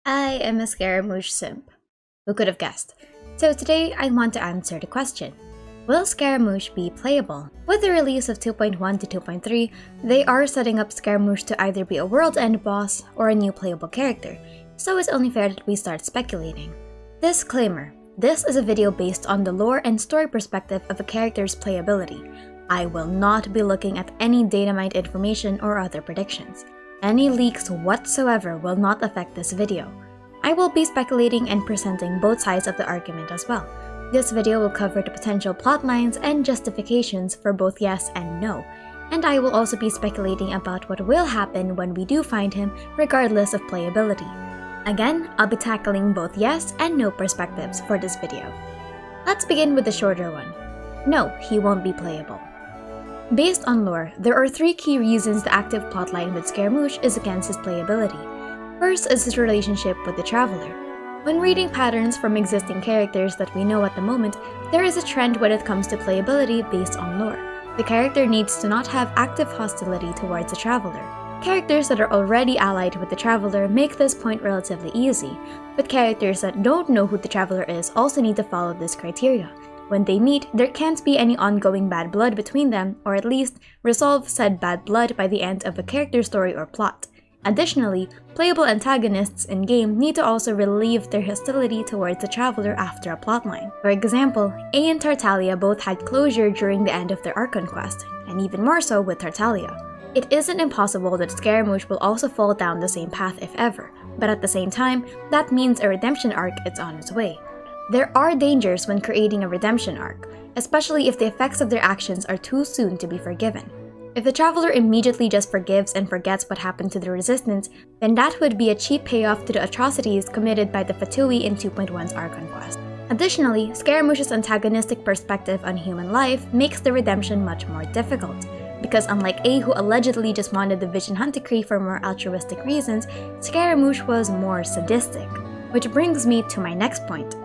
I am a Scaramuche simp. Who could have guessed? So today I want to answer the question, will Scaramuche be playable? With the release of 2.1 to 2.3, they are setting up Scaramuche to either be a world-end boss or a new playable character, so it's only fair that we start speculating. Disclaimer: this is a video based on the lore and story perspective of a character's playability. I will not be looking at any data mined information or other predictions. Any leaks whatsoever will not affect this video. I will be speculating and presenting both sides of the argument as well. This video will cover the potential plotlines and justifications for both yes and no, and I will also be speculating about what will happen when we do find him regardless of playability. Again, I'll be tackling both yes and no perspectives for this video. Let's begin with the shorter one. No, he won't be playable. Based on lore, there are three key reasons the active plotline with Scaramuche is against his playability. First is his relationship with the Traveler. When reading patterns from existing characters that we know at the moment, there is a trend when it comes to playability based on lore. The character needs to not have active hostility towards the Traveler. Characters that are already allied with the Traveler make this point relatively easy, but characters that don't know who the Traveler is also need to follow this criteria. When they meet, there can't be any ongoing bad blood between them, or at least resolve said bad blood by the end of a character story or plot. Additionally, playable antagonists in-game need to also relieve their hostility towards the Traveler after a plotline. For example, A and Tartaglia both had closure during the end of their Archon quest, and even more so with Tartaglia. It isn't impossible that Scaramuche will also fall down the same path if ever, but at the same time, that means a redemption arc is on its way. There are dangers when creating a redemption arc, especially if the effects of their actions are too soon to be forgiven. If the Traveler immediately just forgives and forgets what happened to the Resistance, then that would be a cheap payoff to the atrocities committed by the Fatui in 2.1's Archon quest. Additionally, Scaramuche's antagonistic perspective on human life makes the redemption much more difficult, because unlike A, who allegedly just wanted the Vision Hunt decree for more altruistic reasons, Scaramuche was more sadistic. Which brings me to my next point.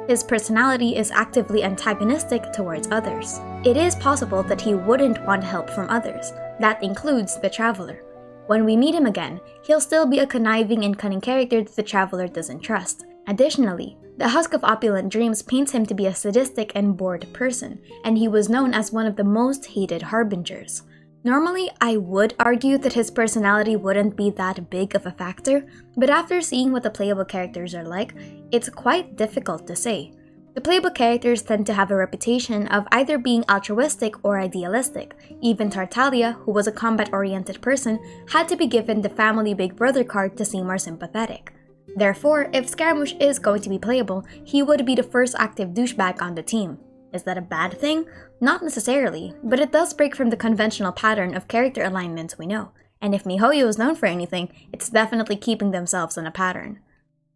His personality is actively antagonistic towards others. It is possible that he wouldn't want help from others. That includes the Traveler. When we meet him again, he'll still be a conniving and cunning character that the Traveler doesn't trust. Additionally, the Husk of Opulent Dreams paints him to be a sadistic and bored person, and he was known as one of the most hated harbingers. Normally, I would argue that his personality wouldn't be that big of a factor, but after seeing what the playable characters are like, it's quite difficult to say. The playable characters tend to have a reputation of either being altruistic or idealistic. Even Tartaglia, who was a combat-oriented person, had to be given the family Big Brother card to seem more sympathetic. Therefore, if Scaramuche is going to be playable, he would be the first active douchebag on the team. Is that a bad thing? Not necessarily, but it does break from the conventional pattern of character alignments we know, and if MiHoYo is known for anything, it's definitely keeping themselves on a pattern.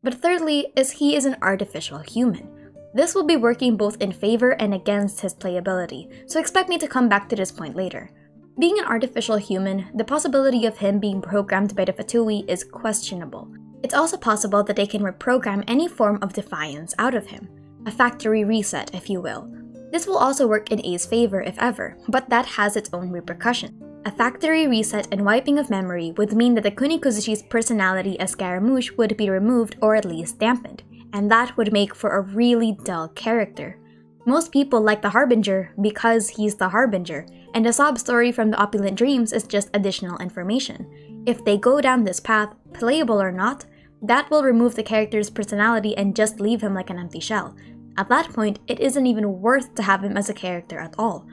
But thirdly, he is an artificial human. This will be working both in favor and against his playability, so expect me to come back to this point later. Being an artificial human, the possibility of him being programmed by the Fatui is questionable. It's also possible that they can reprogram any form of defiance out of him. A factory reset, if you will. This will also work in A's favor if ever, but that has its own repercussions. A factory reset and wiping of memory would mean that the Kunikuzuchi's personality as Scaramuche would be removed or at least dampened, and that would make for a really dull character. Most people like the Harbinger because he's the Harbinger, and the sob story from the Opulent Dreams is just additional information. If they go down this path, playable or not, that will remove the character's personality and just leave him like an empty shell. At that point, it isn't even worth to have him as a character at all.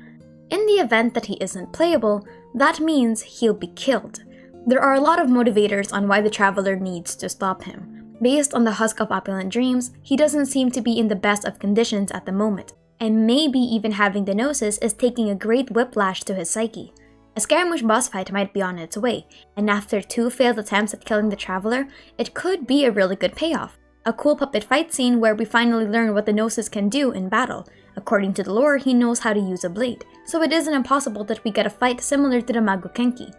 In the event that he isn't playable, that means he'll be killed. There are a lot of motivators on why the Traveler needs to stop him. Based on the Husk of Opulent Dreams, he doesn't seem to be in the best of conditions at the moment, and maybe even having the Gnosis is taking a great whiplash to his psyche. A Scaramuche boss fight might be on its way, and after 2 failed attempts at killing the Traveler, it could be a really good payoff. A cool puppet fight scene where we finally learn what the Gnosis can do in battle. According to the lore, he knows how to use a blade, so it isn't impossible that we get a fight similar to the Magokenki.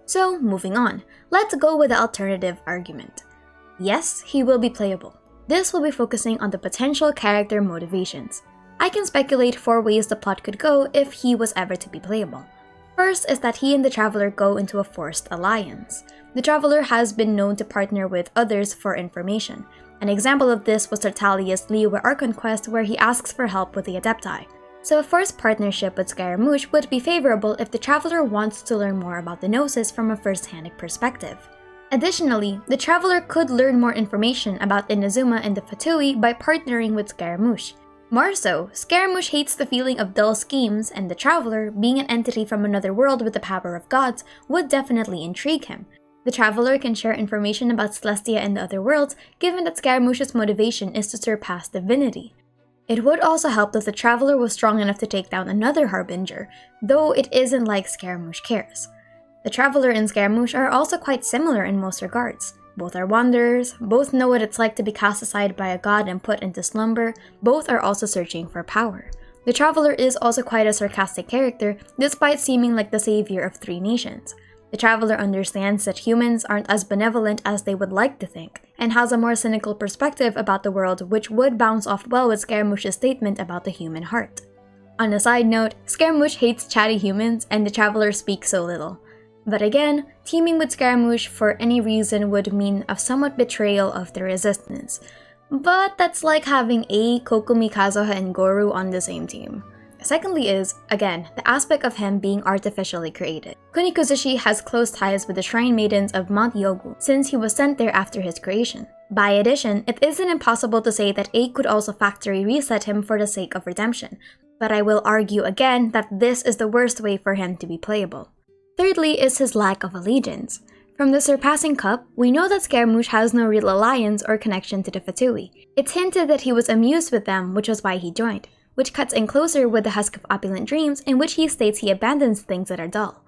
So, moving on, let's go with the alternative argument. Yes, he will be playable. This will be focusing on the potential character motivations. I can speculate 4 ways the plot could go if he was ever to be playable. First is that he and the Traveler go into a forced alliance. The Traveler has been known to partner with others for information. An example of this was Tartalia's Liyue Archon quest where he asks for help with the Adepti. So a forced partnership with Scaramuche would be favorable if the Traveler wants to learn more about the Gnosis from a first-hand perspective. Additionally, the Traveler could learn more information about Inazuma and the Fatui by partnering with Scaramuche. More so, Scaramuche hates the feeling of dull schemes, and the Traveler, being an entity from another world with the power of gods, would definitely intrigue him. The Traveler can share information about Celestia and the other worlds, given that Scaramuche's motivation is to surpass divinity. It would also help that the Traveler was strong enough to take down another Harbinger, though it isn't like Scaramuche cares. The Traveler and Scaramuche are also quite similar in most regards. Both are wanderers, both know what it's like to be cast aside by a god and put into slumber, both are also searching for power. The Traveler is also quite a sarcastic character, despite seeming like the savior of 3 nations. The Traveler understands that humans aren't as benevolent as they would like to think, and has a more cynical perspective about the world which would bounce off well with Scaramuche's statement about the human heart. On a side note, Scaramuche hates chatty humans and the Traveler speaks so little. But again, teaming with Scaramuche for any reason would mean a somewhat betrayal of the resistance. But that's like having Kokumi, Kazuha, and Goru on the same team. Secondly is, again, the aspect of him being artificially created. Kunikuzushi has close ties with the Shrine Maidens of Mount Yogu, since he was sent there after his creation. By addition, it isn't impossible to say that A could also factory reset him for the sake of redemption, but I will argue again that this is the worst way for him to be playable. Thirdly is his lack of allegiance. From the Surpassing Cup, we know that Scaramuche has no real alliance or connection to the Fatui. It's hinted that he was amused with them, which was why he joined, which cuts in closer with the Husk of Opulent Dreams, in which he states he abandons things that are dull.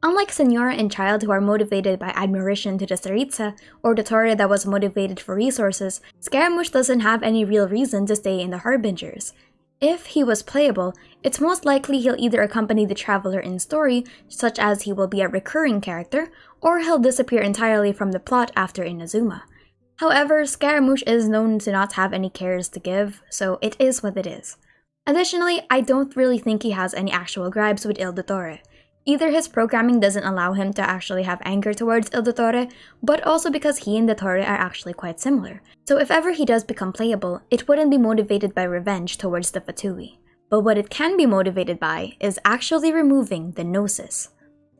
Unlike Senora and Child, who are motivated by admiration to the Tsaritsa, or the Torre that was motivated for resources, Scaramuche doesn't have any real reason to stay in the Harbingers. If he was playable, it's most likely he'll either accompany the Traveler in story, such as he will be a recurring character, or he'll disappear entirely from the plot after Inazuma. However, Scaramuche is known to not have any cares to give, so it is what it is. Additionally, I don't really think he has any actual gripes with Il Dottore. Either his programming doesn't allow him to actually have anger towards Il Dottore, but also because he and Dottore are actually quite similar. So if ever he does become playable, it wouldn't be motivated by revenge towards the Fatui. But what it can be motivated by is actually removing the Gnosis.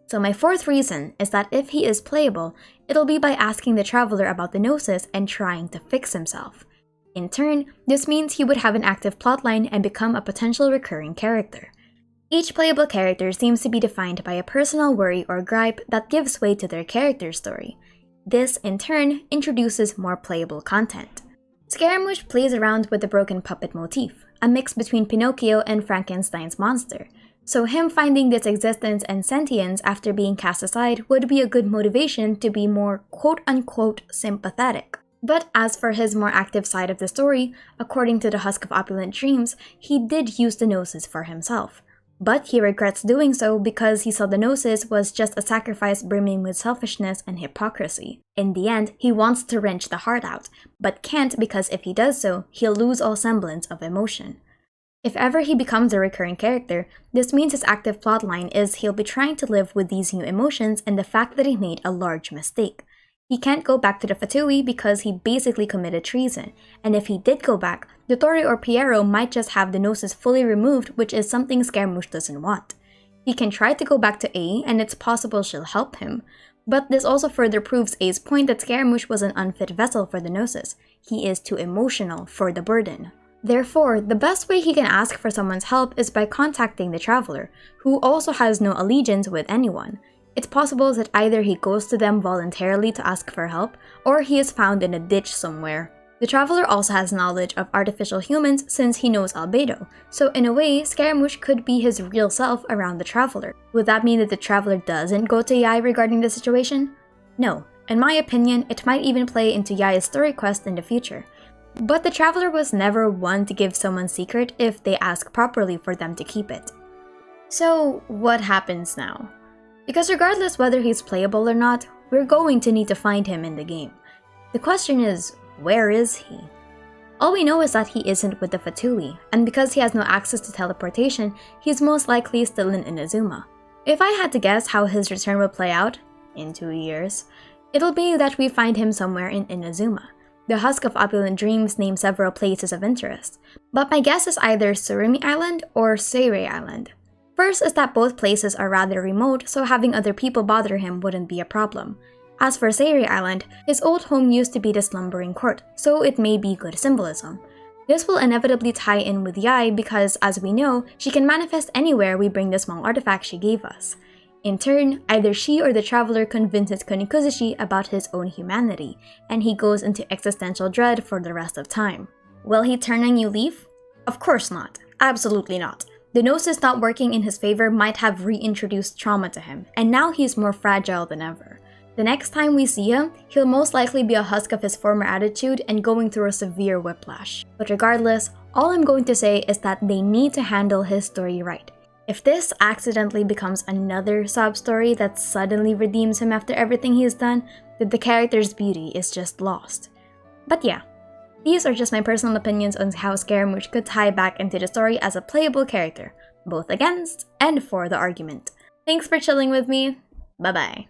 So my fourth reason is that if he is playable, it'll be by asking the Traveler about the Gnosis and trying to fix himself. In turn, this means he would have an active plotline and become a potential recurring character. Each playable character seems to be defined by a personal worry or gripe that gives way to their character story. This, in turn, introduces more playable content. Scaramuche plays around with the broken puppet motif, a mix between Pinocchio and Frankenstein's monster, so him finding this existence and sentience after being cast aside would be a good motivation to be more quote-unquote sympathetic. But as for his more active side of the story, according to the Husk of Opulent Dreams, he did use the Gnosis for himself. But he regrets doing so because he saw the Gnosis was just a sacrifice brimming with selfishness and hypocrisy. In the end, he wants to wrench the heart out, but can't because if he does so, he'll lose all semblance of emotion. If ever he becomes a recurring character, this means his active plotline is he'll be trying to live with these new emotions and the fact that he made a large mistake. He can't go back to the Fatui because he basically committed treason, and if he did go back, Dottore or Piero might just have the Gnosis fully removed, which is something Scaramuche doesn't want. He can try to go back to A, and it's possible she'll help him, but this also further proves A's point that Scaramuche was an unfit vessel for the Gnosis. He is too emotional for the burden. Therefore, the best way he can ask for someone's help is by contacting the Traveler, who also has no allegiance with anyone. It's possible that either he goes to them voluntarily to ask for help, or he is found in a ditch somewhere. The Traveler also has knowledge of artificial humans since he knows albedo, so in a way, Scaramuche could be his real self around the Traveler. Would that mean that the Traveler doesn't go to Yai regarding the situation? No. In my opinion, it might even play into Yai's story quest in the future. But the Traveler was never one to give someone secret if they ask properly for them to keep it. So, what happens now? Because regardless whether he's playable or not, we're going to need to find him in the game. The question is, where is he? All we know is that he isn't with the Fatui, and because he has no access to teleportation, he's most likely still in Inazuma. If I had to guess how his return will play out, in 2 years, it'll be that we find him somewhere in Inazuma. The Husk of Opulent Dreams names several places of interest, but my guess is either Surimi Island or Seirei Island. First is that both places are rather remote, so having other people bother him wouldn't be a problem. As for Seirei Island, his old home used to be the slumbering court, so it may be good symbolism. This will inevitably tie in with Yae because, as we know, she can manifest anywhere we bring the small artifact she gave us. In turn, either she or the traveler convinces Kunikuzushi about his own humanity, and he goes into existential dread for the rest of time. Will he turn a new leaf? Of course not. Absolutely not. The gnosis not working in his favor might have reintroduced trauma to him, and now he's more fragile than ever. The next time we see him, he'll most likely be a husk of his former attitude and going through a severe whiplash. But regardless, all I'm going to say is that they need to handle his story right. If this accidentally becomes another sob story that suddenly redeems him after everything he's done, then the character's beauty is just lost. But yeah, these are just my personal opinions on how Scaramuche could tie back into the story as a playable character, both against and for the argument. Thanks for chilling with me. Bye bye.